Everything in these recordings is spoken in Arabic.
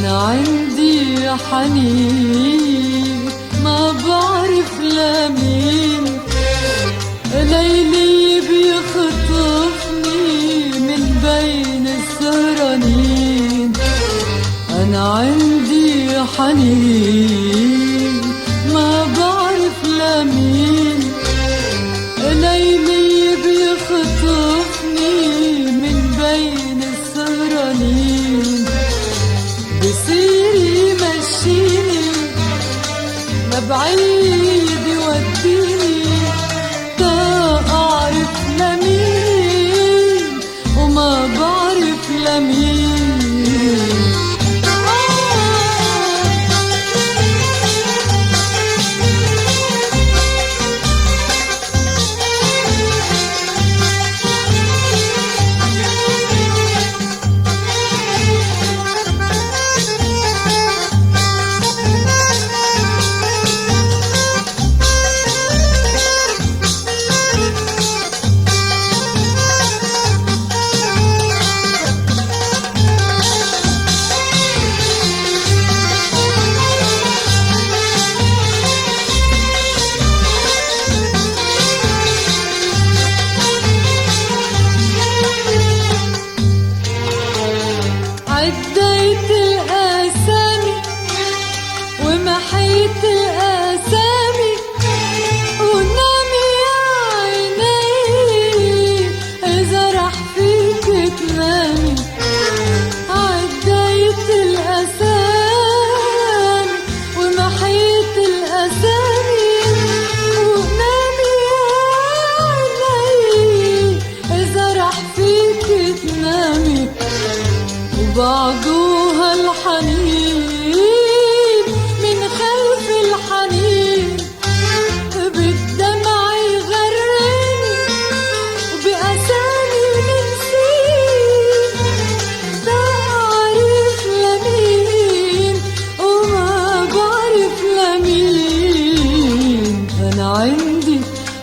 أنا عندي حنين ما بعرف لمين، ليلي بيخطفني من بين السهرانين. أنا عندي حنين ما بعرف لمين، ليلي بيخطفني من بين السهرانين. بصير يمشيني ما بعيد يوديني، تا أعرف لمين وما بعرف لمين. عديت الأسامي ومحيت الأسامي، ونامي يا عيني إذا رح فيك تنامي. عديت الأسامي ومحيت الأسامي، ونامي يا عيني إذا رح فيك تنامي. وبعضوها الحنين من خلف الحنين، بالدمع يغرني وبأسامي نسين. لا أعرف لمين وما بعرف لمين. أنا عندي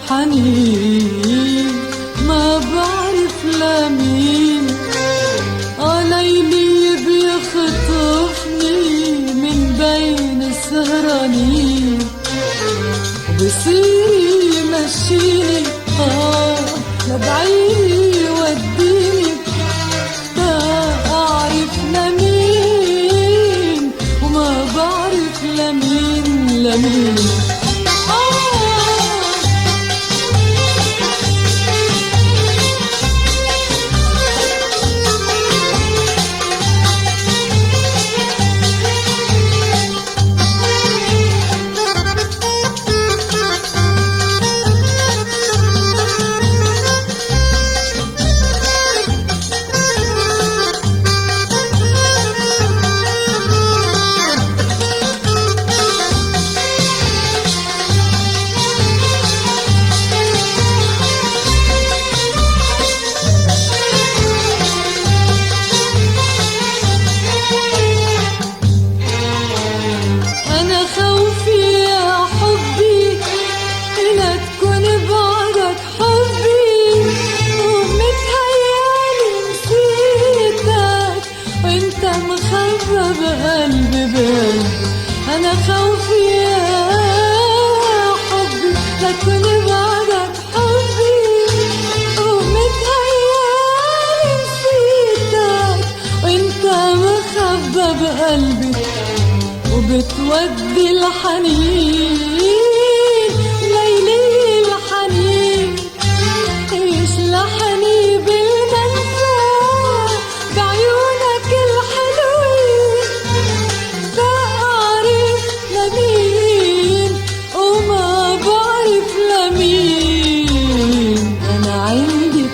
حنين ما بعرف لمين، ليلي بيخطفني من بين السهرانين. وبصير يمشيني لبعيد يوديني، تا أعرف لمين وما بعرف لمين لمين. أنا خوفي يا حبي لا تكون بعدك حبي، ومتهيالي نسيتك وانت مخبى بقلبي بقلبي. أنا خوفي يا حبي لا تكون بعدك حبي، ومتهيالي نسيتك وانت مخبى بقلبي. وبتودي الحنين ليلي الحنين، يشلحني بالمنفى بعيونك الحلوين. لا أعرف لمين وما بعرف لمين. أنا عندي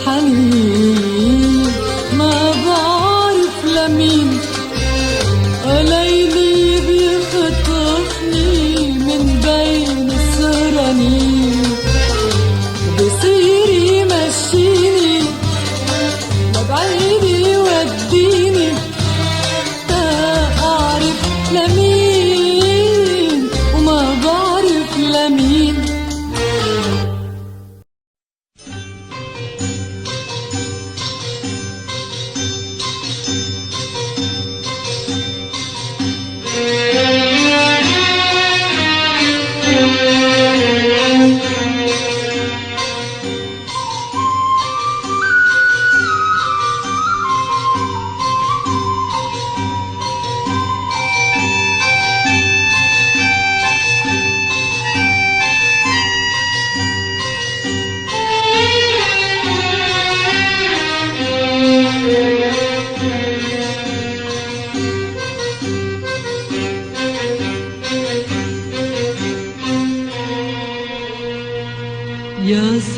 حنين ما بعرف لمين، ليلي بيخطفني من بين السهرانين. بصير يمشيني لبعيد يوديني، تا أعرف لمين وما بعرف لمين.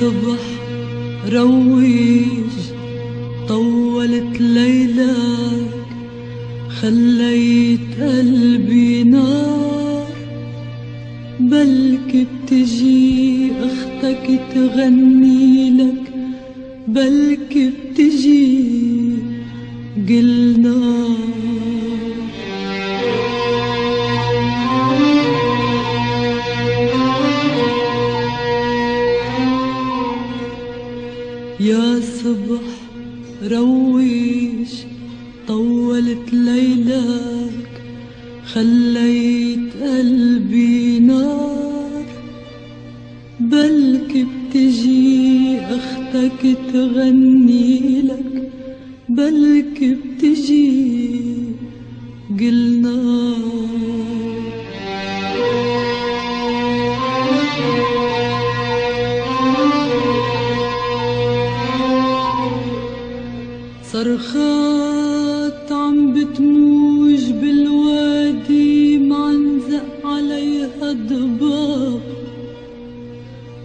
صبح روج طولت ليلك، خليت قلبي نار. بلكي بتجي اختك تغني لك، بلكي بتجي قلنا. يا صبح روج طولت ليلك، خليت قلبي نار. بلكي بتجي اختك تغني لك، بلكي بتجي قلنا. صرخات عم بتموج بالوادي، معنزق عليها ضباب.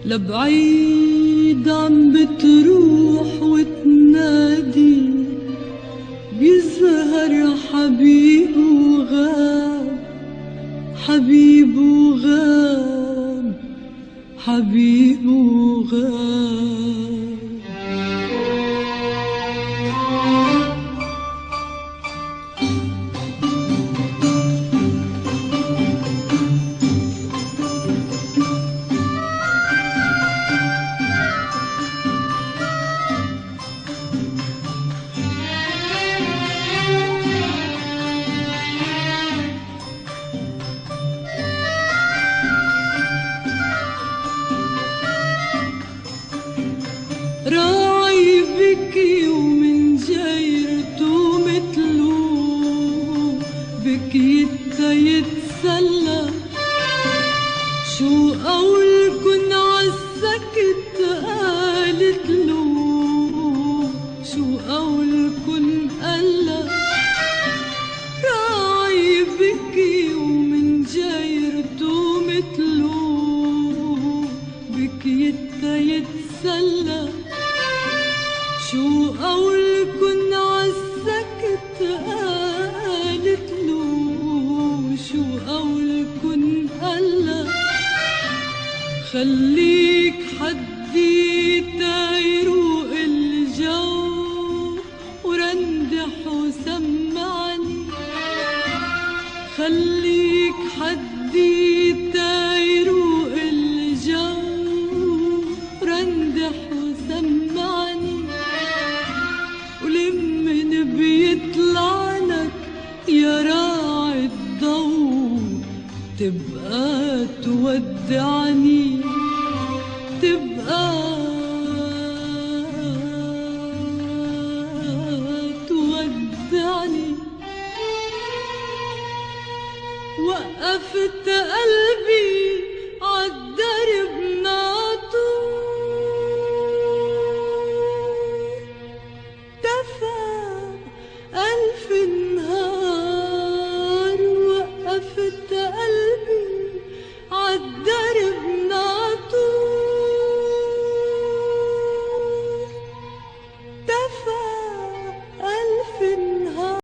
لبعيد عم بتروح وتنادي، بيظهر حبيب وغاب، حبيب وغاب، حبيب وغاب. راعي بكي ومن جيرته متلو، بكي يتسلى. شو قولكن عالسكت قالت له، شو قولكن قالا. راعي بكي ومن جيرته متلو، بكي يتسلى. شو قولكن عالسكت قالت له، شو قولكن قالا. خليك حدي تيروق الجو، ورندح وسمعني. خليك حدي تيروق الجو، ورندح وسمعني. ولمن بيطلع لك يا راعي الضو، تبقى تودعني، تبقى